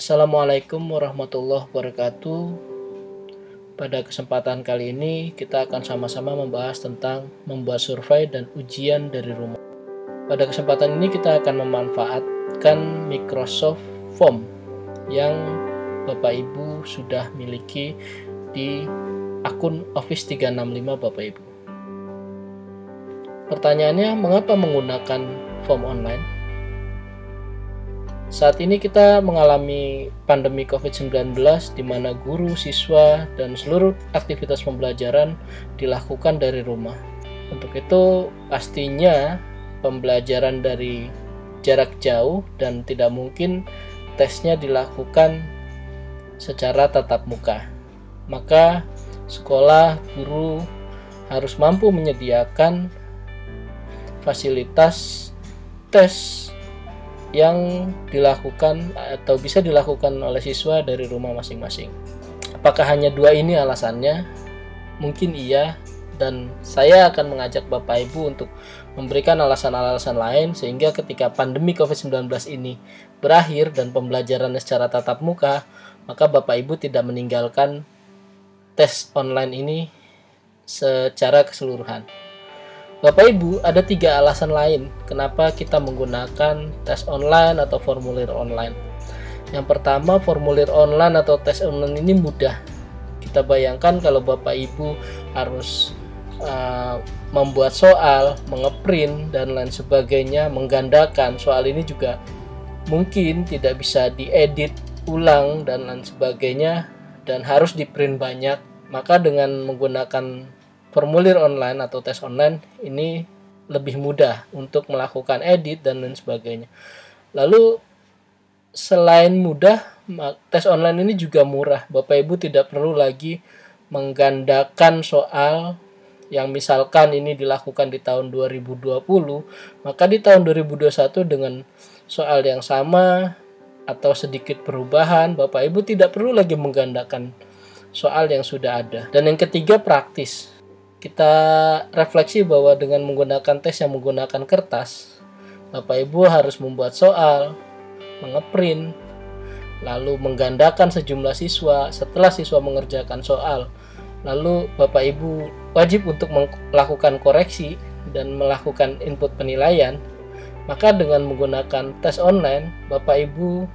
Assalamualaikum warahmatullahi wabarakatuh. Pada kesempatan kali ini kita akan sama-sama membahas tentang membuat survei dan ujian dari rumah. Pada kesempatan ini kita akan memanfaatkan Microsoft Form yang Bapak Ibu sudah miliki di akun Office 365 Bapak Ibu. Pertanyaannya, mengapa menggunakan form online? Saat ini kita mengalami pandemi COVID-19 di mana guru, siswa, dan seluruh aktivitas pembelajaran dilakukan dari rumah. Untuk itu, pastinya pembelajaran dari jarak jauh dan tidak mungkin tesnya dilakukan secara tatap muka. Maka, sekolah, guru harus mampu menyediakan fasilitas tes yang dilakukan atau bisa dilakukan oleh siswa dari rumah masing-masing. Apakah hanya dua ini alasannya? Mungkin iya, dan saya akan mengajak Bapak Ibu untuk memberikan alasan-alasan lain sehingga ketika pandemi COVID-19 ini berakhir dan pembelajaran secara tatap muka, maka Bapak Ibu tidak meninggalkan tes online ini secara keseluruhan. Bapak Ibu, ada 3 alasan lain kenapa kita menggunakan tes online atau formulir online. Yang pertama, formulir online atau tes online ini mudah. Kita bayangkan kalau Bapak Ibu harus membuat soal, mengeprint, dan lain sebagainya, menggandakan. Soal ini juga mungkin tidak bisa diedit ulang dan lain sebagainya, dan harus di-print banyak. Maka dengan menggunakan formulir online atau tes online ini lebih mudah untuk melakukan edit dan lain sebagainya. Lalu selain mudah, tes online ini juga murah. Bapak Ibu tidak perlu lagi menggandakan soal yang misalkan ini dilakukan di tahun 2020, maka di tahun 2021 dengan soal yang sama atau sedikit perubahan, Bapak Ibu tidak perlu lagi menggandakan soal yang sudah ada. Dan yang ketiga, praktis. Kita refleksi bahwa dengan menggunakan tes yang menggunakan kertas, Bapak Ibu harus membuat soal, mengeprint, lalu menggandakan sejumlah siswa. Setelah siswa mengerjakan soal, lalu Bapak Ibu wajib untuk melakukan koreksi dan melakukan input penilaian. Maka dengan menggunakan tes online, Bapak Ibu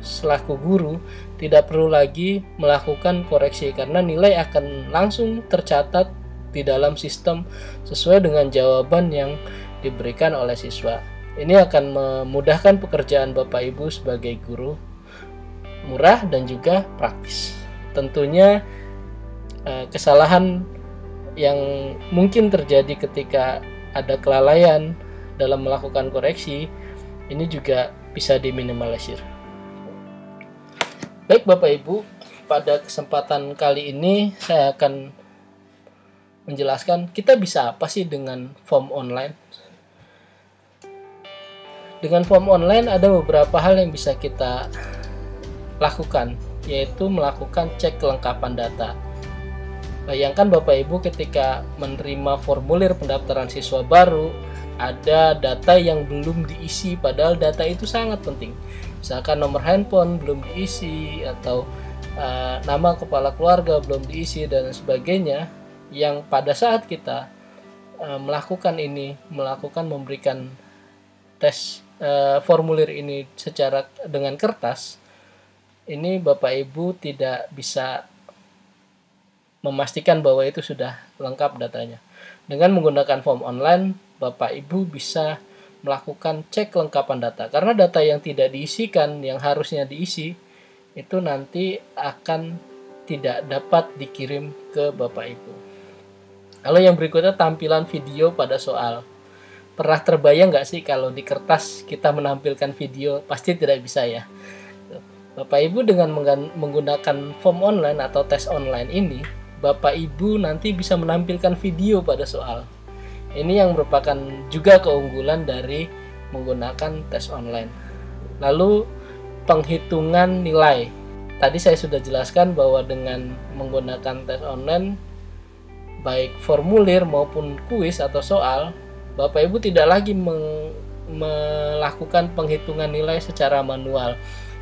selaku guru tidak perlu lagi melakukan koreksi karena nilai akan langsung tercatat di dalam sistem sesuai dengan jawaban yang diberikan oleh siswa. Ini akan memudahkan pekerjaan Bapak Ibu sebagai guru, murah dan juga praktis. Tentunya kesalahan yang mungkin terjadi ketika ada kelalaian dalam melakukan koreksi ini juga bisa diminimalisir. Baik Bapak Ibu, pada kesempatan kali ini saya akan menjelaskan kita bisa apa sih dengan form online. Dengan form online ada beberapa hal yang bisa kita lakukan, yaitu melakukan cek kelengkapan data. Bayangkan Bapak Ibu ketika menerima formulir pendaftaran siswa baru, ada data yang belum diisi padahal data itu sangat penting. Misalkan nomor handphone belum diisi atau nama kepala keluarga belum diisi dan sebagainya, yang pada saat kita melakukan memberikan tes formulir ini secara dengan kertas, ini Bapak Ibu tidak bisa memastikan bahwa itu sudah lengkap datanya. Dengan menggunakan form online, Bapak Ibu bisa melakukan cek kelengkapan data, karena data yang tidak diisikan yang harusnya diisi itu nanti akan tidak dapat dikirim ke Bapak Ibu. Lalu yang berikutnya, tampilan video pada soal. Pernah terbayang nggak sih kalau di kertas kita menampilkan video? Pasti tidak bisa ya. Bapak Ibu dengan menggunakan form online atau tes online ini, Bapak Ibu nanti bisa menampilkan video pada soal. Ini yang merupakan juga keunggulan dari menggunakan tes online. Lalu penghitungan nilai. Tadi saya sudah jelaskan bahwa dengan menggunakan tes online, baik formulir maupun kuis atau soal, Bapak Ibu tidak lagi melakukan penghitungan nilai secara manual.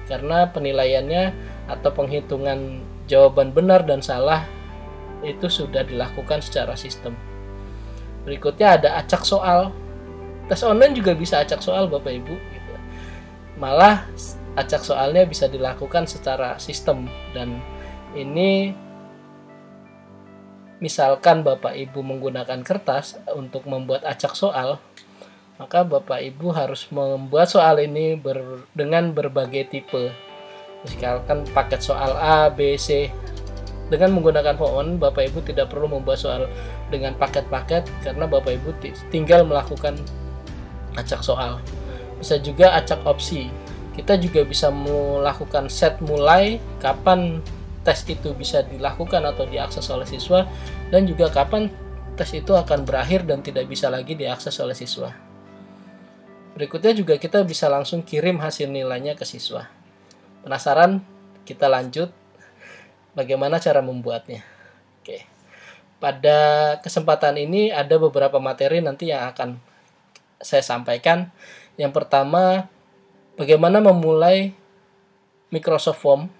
karena penilaiannya atau penghitungan jawaban benar dan salah itu sudah dilakukan secara sistem. Berikutnya ada acak soal. Tes online juga bisa acak soal Bapak Ibu gitu. Malah acak soalnya bisa dilakukan secara sistem, dan ini misalkan Bapak Ibu menggunakan kertas untuk membuat acak soal, maka Bapak Ibu harus membuat soal ini dengan berbagai tipe. Misalkan paket soal A, B, C. Dengan menggunakan phone, Bapak Ibu tidak perlu membuat soal dengan paket-paket, karena Bapak Ibu tinggal melakukan acak soal. Bisa juga acak opsi. Kita juga bisa melakukan set mulai, kapan tes itu bisa dilakukan atau diakses oleh siswa, dan juga kapan tes itu akan berakhir dan tidak bisa lagi diakses oleh siswa. Berikutnya juga kita bisa langsung kirim hasil nilainya ke siswa. Penasaran? Kita lanjut bagaimana cara membuatnya. Oke. Pada kesempatan ini ada beberapa materi nanti yang akan saya sampaikan. Yang pertama, bagaimana memulai Microsoft Form,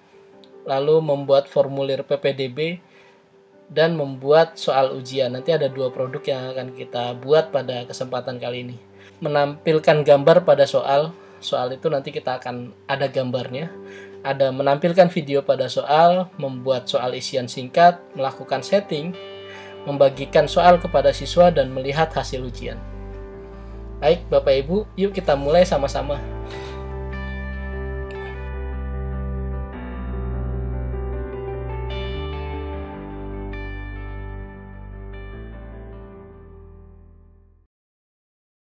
lalu membuat formulir PPDB, dan membuat soal ujian. Nanti ada 2 produk yang akan kita buat pada kesempatan kali ini. Menampilkan gambar pada soal itu nanti kita akan ada gambarnya. Ada menampilkan video pada soal, membuat soal isian singkat, melakukan setting, membagikan soal kepada siswa, dan melihat hasil ujian. Baik Bapak Ibu, yuk kita mulai sama-sama.